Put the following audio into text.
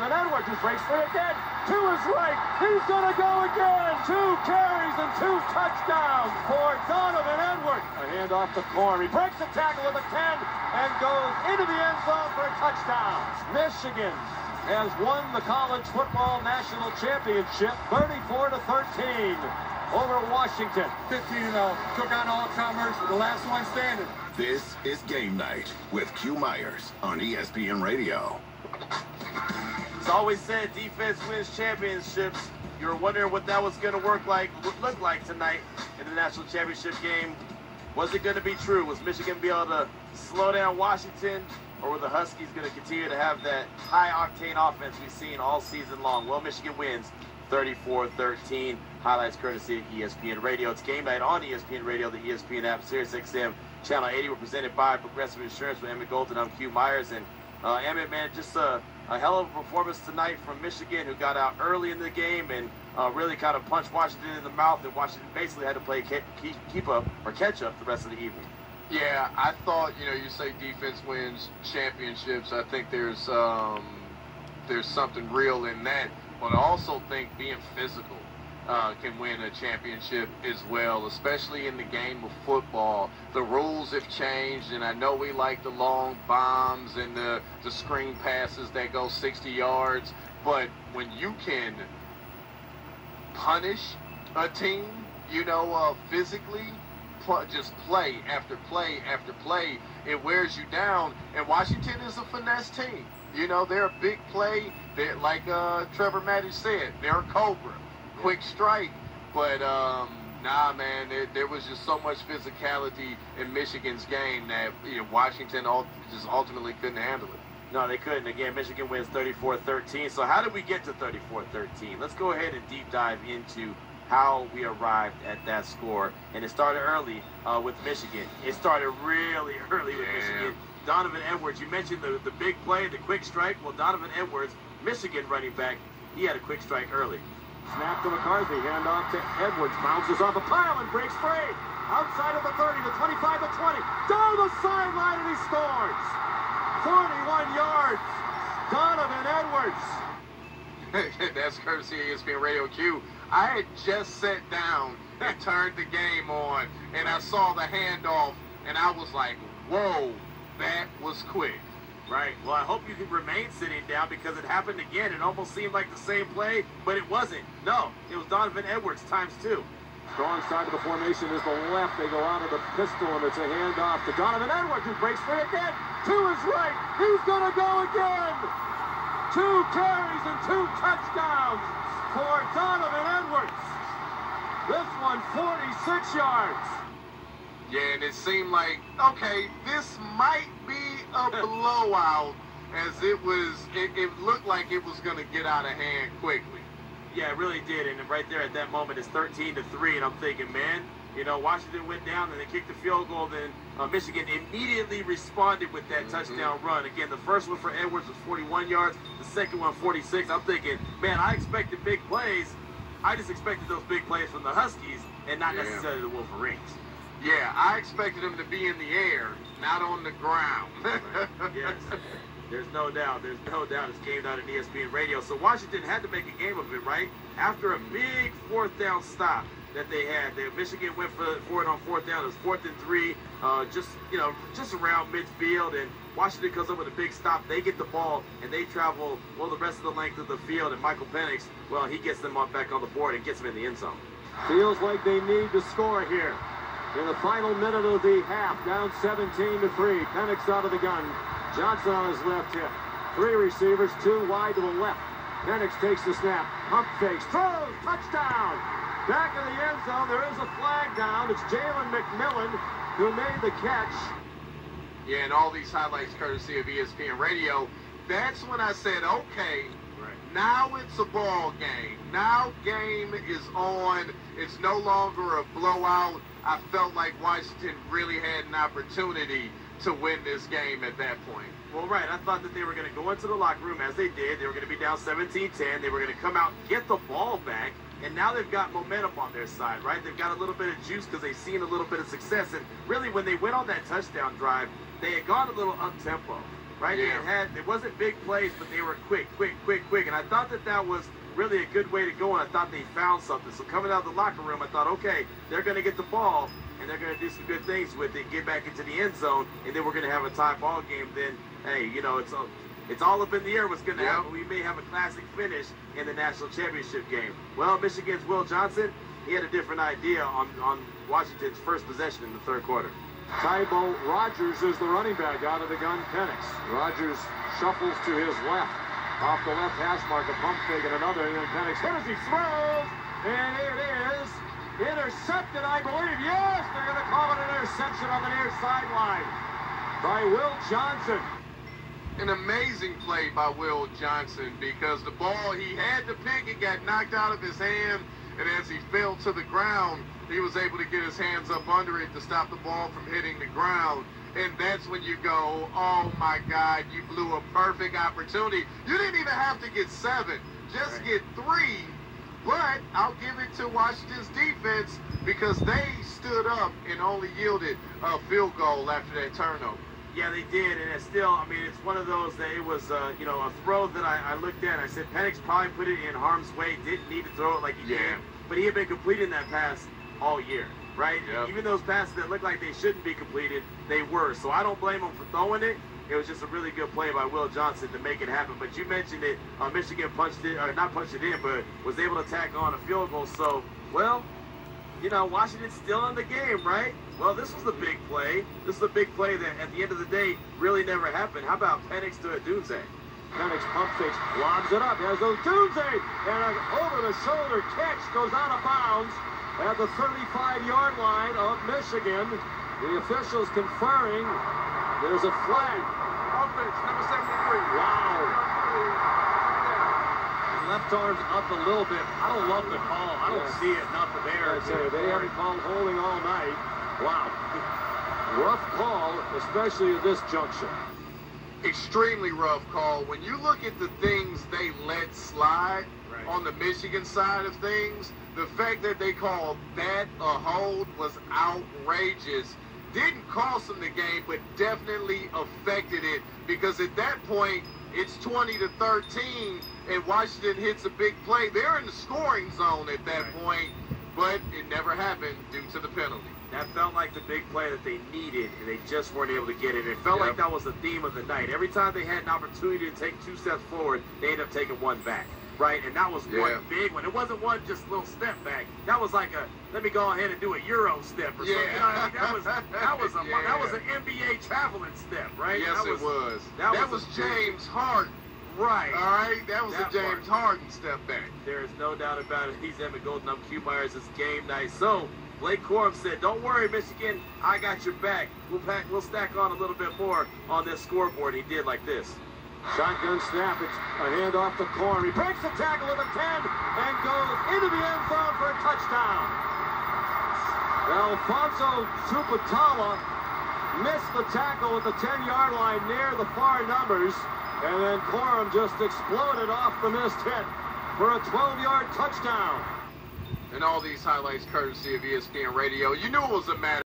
And Edwards just breaks free again. To his right. He's going to go again. 2 carries and 2 touchdowns for Donovan Edwards. A handoff to Corey. He breaks a tackle with a 10 and goes into the end zone for a touchdown. Michigan has won the college football national championship 34-13 over Washington. 15-0. Took on all comers. The last one standing. This is Game Night with Q Myers on ESPN Radio. It's always said defense wins championships. You were wondering what that was going to look like tonight in the national championship game. Was it going to be true? Was Michigan be able to slow down Washington, or were the Huskies going to continue to have that high-octane offense we've seen all season long? Well, Michigan wins 34-13. Highlights courtesy of ESPN Radio. It's Game Night on ESPN Radio, the ESPN app, SiriusXM, Channel 80. We're presented by Progressive Insurance with Emmett Golden. I'm Q Myers. And Emmett, man, just a hell of a performance tonight from Michigan, who got out early in the game and really kind of punched Washington in the mouth, and Washington basically had to play keep up or catch up the rest of the evening. Yeah, I thought, you say defense wins championships. I think there's something real in that, but I also think being physical can win a championship as well, especially in the game of football. The rules have changed, and I know we like the long bombs and the screen passes that go 60 yards, but when you can punish a team, physically, just play after play after play, it wears you down. And Washington is a finesse team. They're a big play. They're, like Trevor Mattis said, they're a cobra. Quick strike, but nah, man, there was just so much physicality in Michigan's game that Washington just ultimately couldn't handle it. No, they couldn't. Again, Michigan wins 34-13. So how did we get to 34-13? Let's go ahead and deep dive into how we arrived at that score. And it started early with Michigan. It started really early with Michigan. Donovan Edwards, you mentioned the big play, the quick strike. Well, Donovan Edwards, Michigan running back, he had a quick strike early. Snap to McCarthy, handoff to Edwards, bounces off a pile and breaks free. Outside of the 30, the 25, the 20, down the sideline, and he scores. 41 yards, Donovan Edwards. That's courtesy of ESPN Radio Q. I had just sat down and turned the game on, and I saw the handoff, and I was like, whoa, that was quick. Right. Well, I hope you can remain sitting down, because it happened again. It almost seemed like the same play, but it wasn't. No, it was Donovan Edwards ×2. Strong side of the formation is the left. They go out of the pistol, and it's a handoff to Donovan Edwards, who breaks free again. To his right. He's going to go again. 2 carries and 2 touchdowns for Donovan Edwards. This one, 46 yards. Yeah, and it seemed like, okay, this might be a blowout, as it looked like it was going to get out of hand quickly. Yeah, it really did, and right there at that moment, it's 13-3, and I'm thinking, man, Washington went down and they kicked the field goal, then Michigan immediately responded with that touchdown run. Again, the first one for Edwards was 41 yards, the second one 46. I'm thinking, man, I expected big plays. I just expected those big plays from the Huskies and not necessarily the Wolverines. Yeah, I expected them to be in the air, not on the ground. Yes, there's no doubt. There's no doubt. It's Game Night on ESPN Radio. So Washington had to make a game of it, right? After a big 4th down stop that they had, Michigan went for it on 4th down. It was 4th and 3, just around midfield, and Washington comes up with a big stop. They get the ball, and they travel, the rest of the length of the field, and Michael Penix, he gets them back on the board and gets them in the end zone. Feels like they need to score here. In the final minute of the half, down 17-3. Penix out of the gun. Johnson on his left hip. 3 receivers, 2 wide to the left. Penix takes the snap. Pump fakes. Throws. Touchdown. Back in the end zone. There is a flag down. It's Jalen McMillan who made the catch. Yeah, and all these highlights courtesy of ESPN Radio. That's when I said, okay, now it's a ball game. Now game is on. It's no longer a blowout. I felt like Washington really had an opportunity to win this game at that point. Well, right. I thought that they were going to go into the locker room, as they did. They were going to be down 17-10. They were going to come out, get the ball back, and now they've got momentum on their side, right? They've got a little bit of juice because they've seen a little bit of success. And really, when they went on that touchdown drive, they had gone a little up-tempo, right? Yeah. It wasn't big plays, but they were quick. And I thought that was really a good way to go, and I thought they found something. So coming out of the locker room, I thought, okay, they're going to get the ball, and they're going to do some good things with it, get back into the end zone, and then we're going to have a tie ball game. Then, hey, you know, it's all up in the air what's going to happen. We may have a classic finish in the national championship game. Well, Michigan's Will Johnson, he had a different idea on Washington's first possession in the third quarter. Tybo Rogers is the running back out of the gun. Penix. Rogers shuffles to his left. Off the left hash mark, a pump fake and another, and then Penix hit as he throws, and it is intercepted, I believe. Yes, they're going to call it an interception on the near sideline by Will Johnson. An amazing play by Will Johnson, because the ball he had to pick, it got knocked out of his hand, and as he fell to the ground, he was able to get his hands up under it to stop the ball from hitting the ground. And that's when you go, oh my God, you blew a perfect opportunity. You didn't even have to get 7, just get 3. But I'll give it to Washington's defense, because they stood up and only yielded a field goal after that turnover. Yeah, they did, and it's still, I mean, it's one of those that it was, you know, a throw that I looked at and I said, Penix probably put it in harm's way, didn't need to throw it like he did, but he had been completing that pass all year, right? Yep. Even those passes that look like they shouldn't be completed, they were. So I don't blame him for throwing it. It was just a really good play by Will Johnson to make it happen. But you mentioned it, Michigan punched it, or not punched it in, but was able to tack on a field goal. So, well, you know, Washington's still in the game, right? Well, this was the big play. This is a big play that, at the end of the day, really never happened. How about Penix to Dunze? Penix pump fakes, lobs it up. There's Dunze, and an over-the-shoulder catch goes out of bounds at the 35-yard line of Michigan. The officials conferring. There's a flag. Offense, number 73. Wow. Left arm's up a little bit. I don't love the call. I don't see it, nothing there. They haven't called holding all night. Wow. Rough call, especially at this juncture. Extremely rough call. When you look at the things they let slide on the Michigan side of things, the fact that they called that a hold was outrageous. Didn't cost them the game, but definitely affected it, because at that point, it's 20-13, and Washington hits a big play. They're in the scoring zone at that point, but it never happened due to the penalty. That felt like the big play that they needed, and they just weren't able to get it. It felt like that was the theme of the night. Every time they had an opportunity to take 2 steps forward, they ended up taking 1 back, right? And that was one big one. It wasn't one just little step back. That was like a, let me go ahead and do a Euro step or something. You know, I mean, that was an NBA traveling step, right? Yes, that it was. That was James Harden. Right. All right, that was a James Harden step back. There is no doubt about it. He's Emmett Golden. I'm Q Myers. It's game night. So Blake Corum said, don't worry, Michigan, I got your back. We'll stack on a little bit more on this scoreboard. He did like this. Shotgun snap. It's a handoff to Corum. He breaks the tackle at the 10 and goes into the end zone for a touchdown. Alfonso Tuputala missed the tackle at the 10-yard line near the far numbers, and then Corum just exploded off the missed hit for a 12-yard touchdown. And all these highlights courtesy of ESPN Radio. You knew it was a matter